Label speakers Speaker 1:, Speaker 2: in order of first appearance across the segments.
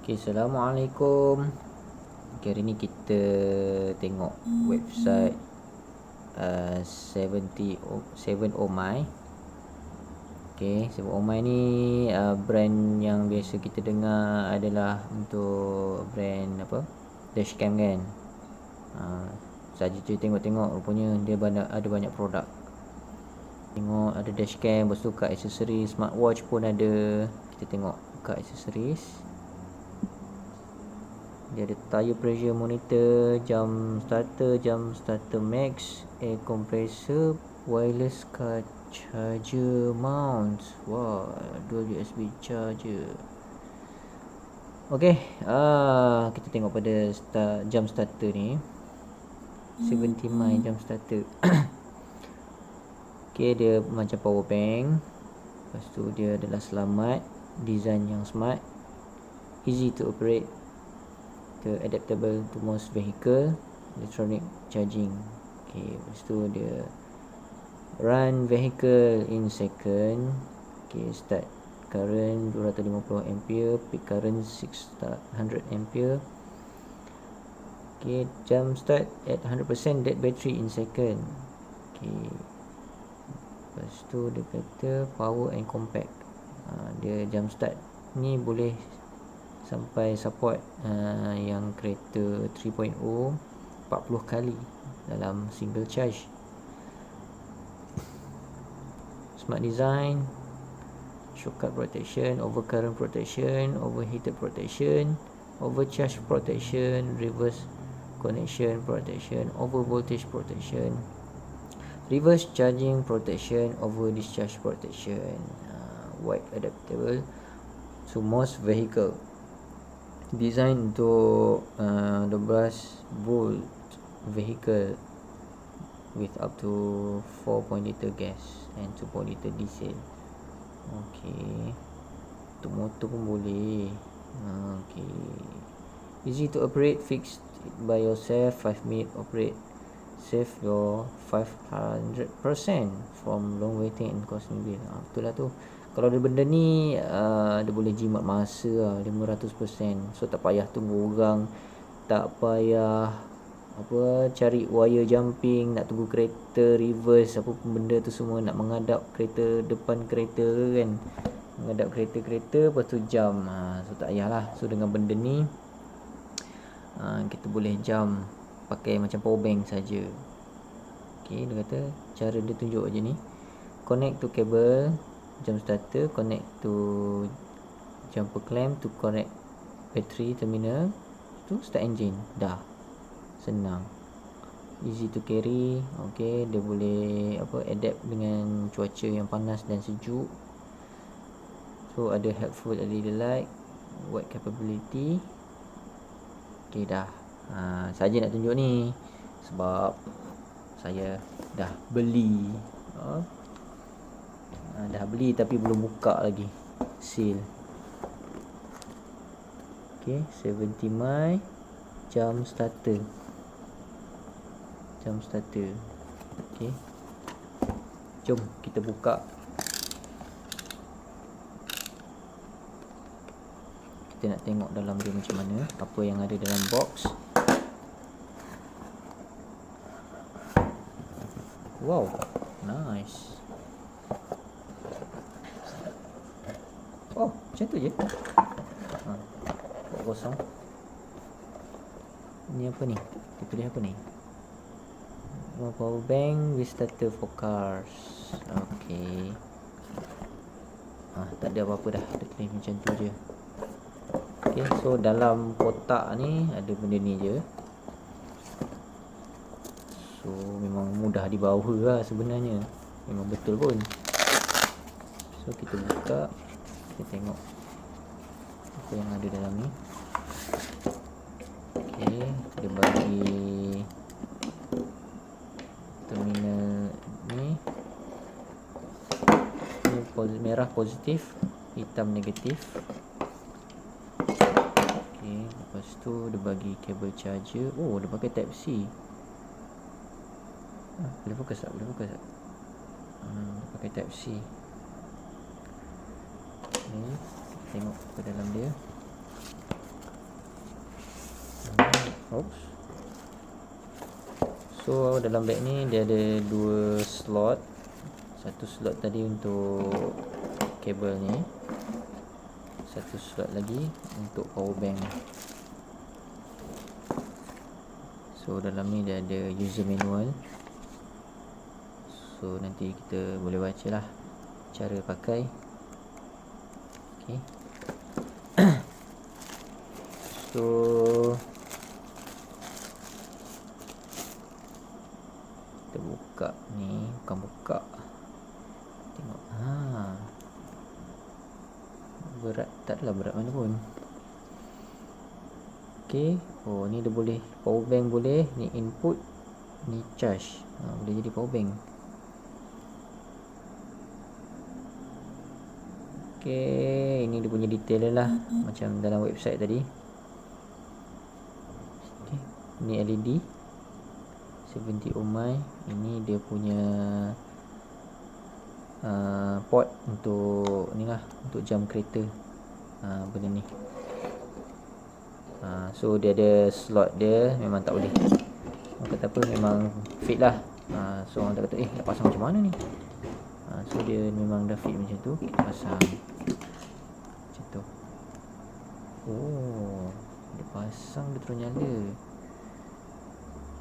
Speaker 1: Okay, Assalamualaikum. Okay, hari ni kita tengok website 7 Okay, 7 ni brand yang biasa kita dengar adalah untuk brand apa? Dashcam kan. Saja je tengok-tengok rupanya dia ada banyak produk. Tengok ada dashcam, lepas tu kat aksesoris smartwatch pun ada. Kita tengok kat aksesoris. Dia ada tire pressure monitor, jam starter max, air compressor, wireless car charger mount. Wah, dual USB charger. Okay, kita tengok pada jam starter ni. 70 mAh jam starter. Okay, dia macam power bank. Lepas tu dia adalah selamat, design yang smart, easy to operate, adaptable to most vehicle, electronic charging. Okay, lepas tu dia run vehicle in second. Okay, start current 250 ampere, peak current 600 ampere. Okay, jump start at 100% dead battery in second. Okay, lepas tu dia kata power and compact. Dia jump start ni boleh sampai support yang kereta 3.0 40 kali dalam single charge. Smart design, shortcut protection, overcurrent protection, overheated protection, overcharge protection, reverse connection protection, over voltage protection, reverse charging protection, over discharge protection, wide adaptable to most vehicle. Design untuk 12 volt vehicle with up to 4 liter gas and 2 liter diesel. Okay, untuk motor pun boleh. Okay, easy to operate, fixed by yourself, 5 minute operate, save your 500% from long waiting and costing bill. Betul lah tu. Kalau ada benda ni dia boleh jimat masa lah, 500%. So tak payah tunggu orang, tak payah cari wire jumping, nak tunggu kereta reverse apa pun benda tu semua, nak menghadap kereta depan kereta kan, menghadap kereta-kereta lepas tu jam. So tak payahlah. So dengan benda ni kita boleh jam pakai macam power bank saja. Okay, dia kata cara dia tunjuk je ni. Connect to cable jam starter, connect to jumper clamp to connect battery terminal, tu start engine. Dah, senang, easy to carry. Okay, dia boleh adapt dengan cuaca yang panas dan sejuk. So ada helpful LED light, wide capability. Okay, dah. Saja nak tunjuk ni sebab saya dah beli. Dah beli tapi belum buka lagi seal. Okay, 70 mAh jam starter. Okay, jom kita buka. Kita nak tengok dalam dia macam mana, apa yang ada dalam box. Wow, nice. Oh, macam tu je. Kosong. Ni apa ni? Dia tulis apa ni? Power bank with starter for cars. Okay. Tak ada apa-apa dah. Dia tulis macam tu je. Okay, so dalam kotak ni ada benda ni je. So memang mudah dibawa lah sebenarnya. Memang betul pun. So kita buka, kita tengok apa yang ada dalam ni. Okay, dia bagi terminal ni. Ni merah positif, hitam negatif. Okay, lepas tu dia bagi kabel charger. Oh, dia pakai type C. Boleh fokus tak? Dia pakai type C. Okay, tengok ke dalam dia. Oops. So dalam beg ni dia ada 2 slot. Satu slot tadi untuk kabel ni, satu slot lagi untuk power bank. So dalam ni dia ada user manual. So nanti kita boleh baca lah cara pakai. Okay. So kita buka ni, bukan buka, tengok. Berat, tak adalah berat mana pun. Okay. Oh, ni dia boleh power bank, boleh ni input, ni charge. Boleh jadi power bank. Okay, ini dia punya detail lah, macam dalam website tadi. Okay. Ni LED 70 ohmai. Ini dia punya port untuk ni lah, untuk jam kereta. Benda ni. So dia ada slot dia, memang tak boleh, orang kata apa, memang fit lah. So orang tak kata nak pasang macam mana ni. So dia memang dah fit macam tu. Kita pasang macam tu. Oh, dia pasang, dia terus nyala.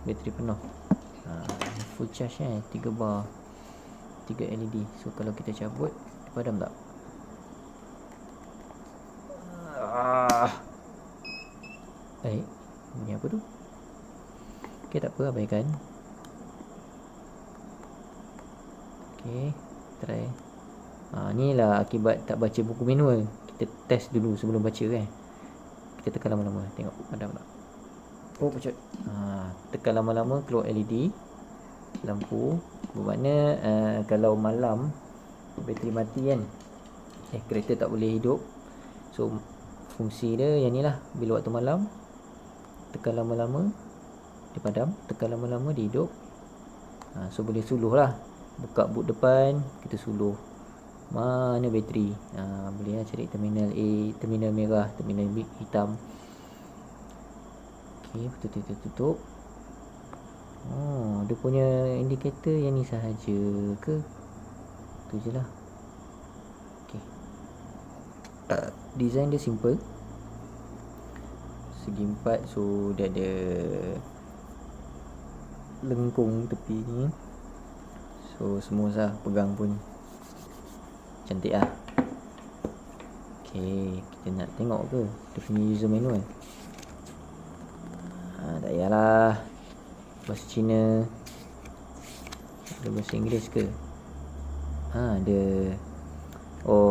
Speaker 1: Bateri penuh. Full charge 3 bar, 3 LED. So kalau kita cabut, dia padam tak? Ni apa tu? Okay, tak apa, abaikan. Okay, try. Ni lah akibat tak baca buku manual. Kita test dulu sebelum baca kan. Kita tekan lama-lama, tengok padam tak. Oh, pecut. Tekan lama-lama keluar LED lampu. Bermakna kalau malam bateri mati kan, kereta tak boleh hidup. So fungsi dia yang ni lah, bila waktu malam tekan lama-lama dia padam, tekan lama-lama dia hidup. So boleh suluh lah, buka boot depan, kita suluh mana bateri. Boleh lah cari terminal A, terminal merah, terminal hitam. Okay, betul-betul tutup. Dia punya indikator yang ni sahaja ke? Tu je lah. Okay. Design dia simple, segi 4. So dia ada lengkung tepi ni. So semua lah, pegang pun cantik lah. Okay, kita nak tengok ke dia punya user manual? Tak payahlah, bahasa Cina. Ada bahasa Inggeris ke? Dia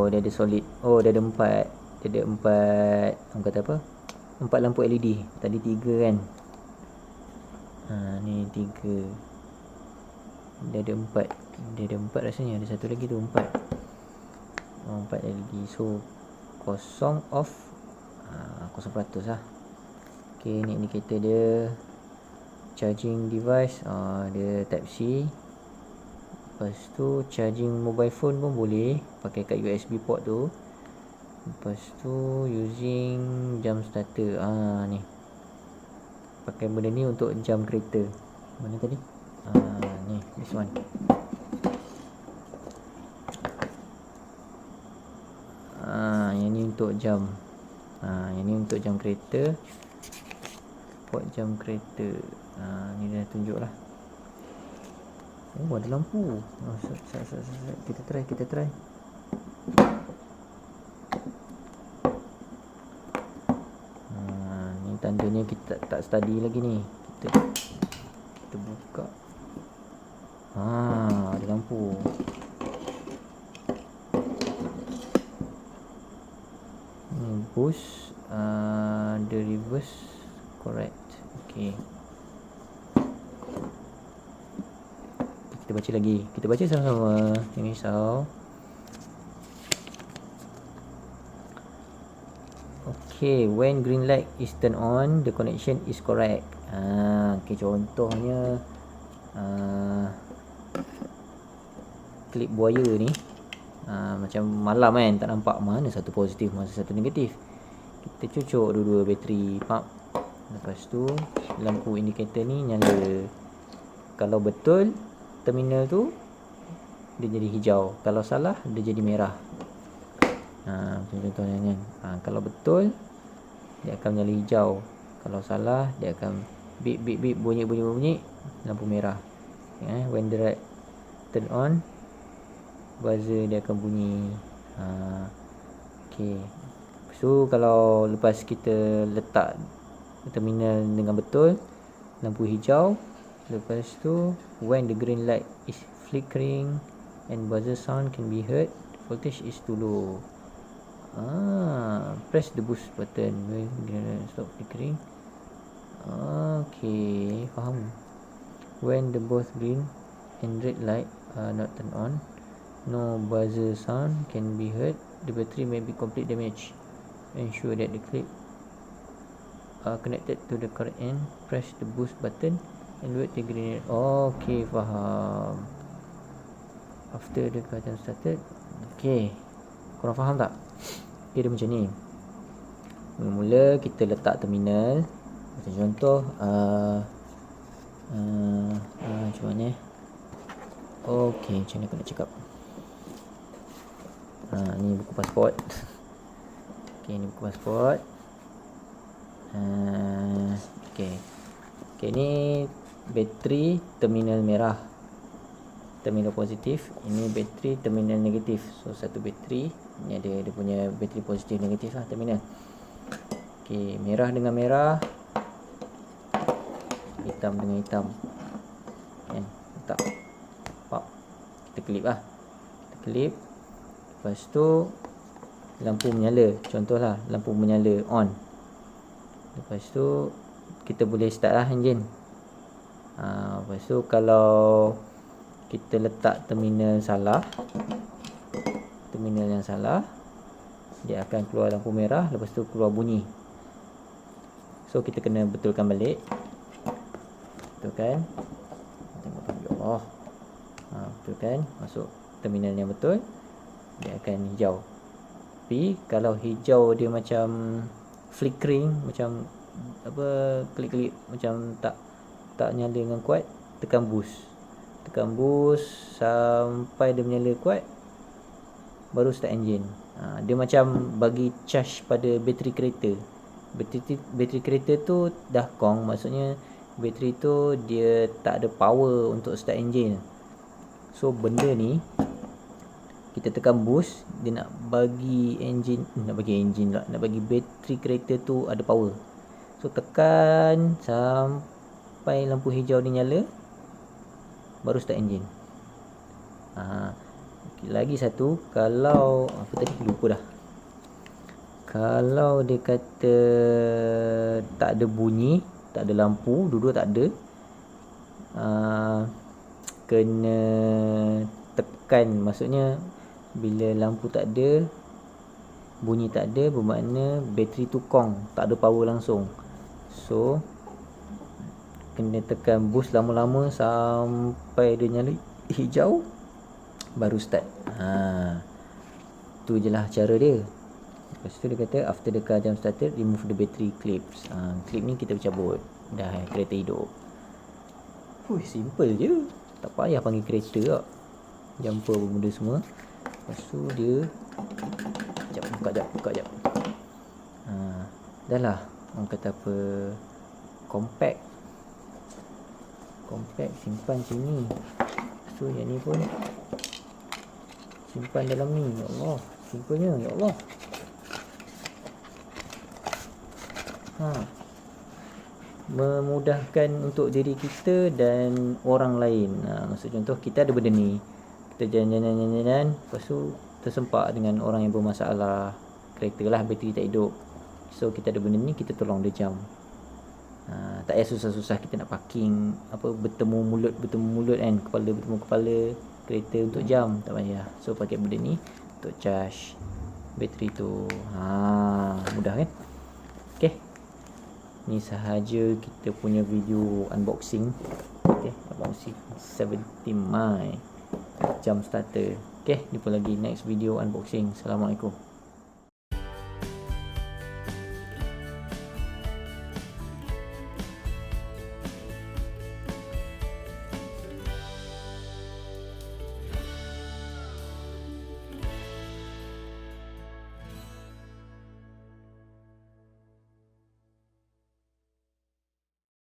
Speaker 1: dia ada solid. Dia ada 4. Dia ada 4, orang kata apa, 4 lampu LED. Tadi 3 kan. Ni 3. Dia ada 4. Dia ada 4 rasanya. Ada satu lagi tu 4. 4 LED. So kosong off, 0% lah. Okay, ni indikator dia. Charging device, dia type C. Lepas tu charging mobile phone pun boleh pakai kat USB port tu. Lepas tu using jam starter. Ni pakai benda ni untuk jam kereta. Mana tadi? Ni, this one. Yang ni untuk jam. Yang ni untuk jam kereta. Port jam kereta. Ni dah tunjuk lah. Ada lampu. Kita try. Ni tandanya kita tak study lagi ni. Kita buka. Ada lampu. Ni boost, the reverse correct. Okay. Kita baca lagi. Kita baca sama-sama. Jangan risau. Okay, when green light is turned on, the connection is correct. Okay, contohnya klip buaya ni, macam malam kan, tak nampak mana satu positif, mana satu negatif. Kita cucuk dua-dua bateri, Lepas tu lampu indikator ni nyala. Kalau betul terminal tu, dia jadi hijau. Kalau salah, dia jadi merah. Contohnya kan. Kalau betul, dia akan menyala hijau. Kalau salah, dia akan beep beep beep, bunyi lampu merah. When the light turn on, buzzer dia akan bunyi. Okay. So kalau lepas kita letak terminal dengan betul, lampu hijau. Lepas tu when the green light is flickering and buzzer sound can be heard, voltage is too low. Press the boost button when green light stop flickering. Okay, faham. When the both green and red light are not turned on, no buzzer sound can be heard, the battery may be complete damaged. Ensure that the clip are connected to the correct end. Press the boost button and wait the green light. Okay, faham. After the curtain started. Okay, korang faham tak? Okay, dia macam ni. Mula-mula kita letak terminal. Macam contoh macam mana? Okay, macam mana aku nak cakap? Ni buku pasport. Okay, ni buku pasport. Okay, ni bateri terminal merah, terminal positif. Ini bateri terminal negatif. So satu bateri ni ada dia punya bateri positif negatif lah, terminal. Okay, merah dengan merah, hitam dengan hitam. Kan, letak pop, kita klip lah. Kita klip. Lepas tu lampu menyala. Contohlah lampu menyala on. Lepas tu kita boleh start lah enjin. Lepas tu kalau kita letak terminal salah, terminal yang salah, dia akan keluar lampu merah. Lepas tu keluar bunyi. So kita kena betulkan balik. Betulkan. Tengok ya Allah. Betulkan. Masuk terminal yang betul, dia akan hijau. Tapi kalau hijau dia macam flickering, macam apa, klik-klik, macam tak nyala dengan kuat, tekan boost. Tekan boost sampai dia menyala kuat, baru start engine. Dia macam bagi charge pada bateri kereta. Bateri kereta tu dah kong, maksudnya bateri tu dia tak ada power untuk start engine. So benda ni kita tekan boost, dia nak bagi bateri kereta tu ada power. So tekan sampai lampu hijau ni nyala, baru start engine. Lagi satu, kalau apa tadi lupa dah. Kalau dia kata tak ada bunyi, tak ada lampu, dua-dua tak ada, kena tekan, maksudnya bila lampu tak ada, bunyi tak ada, bermakna bateri tu kong, tak ada power langsung. So kena tekan boost lama-lama sampai dia nyala hijau, baru start. Tu je lah cara dia. Lepas tu dia kata after the car jump started, remove the battery clips. Clip ni kita cabut. Dah kereta hidup. Simple je. Tak payah panggil kereta tak. Jumper apa benda semua. Lepas tu dia buka jap. Dah lah. Orang kata apa, compact, simpan sini. Lepas tu yang ni pun simpan dalam ni. Ya Allah, simpelnya. Ya Allah. Memudahkan untuk diri kita dan orang lain. Maksud contoh, kita ada benda ni, kita jalan, lepas tu tersempak dengan orang yang bermasalah kereta lah, bateri tak hidup. So kita ada benda ni, kita tolong dia jam. Tak payah susah-susah kita nak parking, apa, bertemu mulut kan, kepala bertemu kepala, kereta untuk jam, tak payah. So pakai benda ni untuk charge bateri tu. Mudah kan? Okay, ni sahaja kita punya video unboxing. Okay, unboxing 17 my jam starter. Okay, jumpa lagi next video unboxing. Assalamualaikum.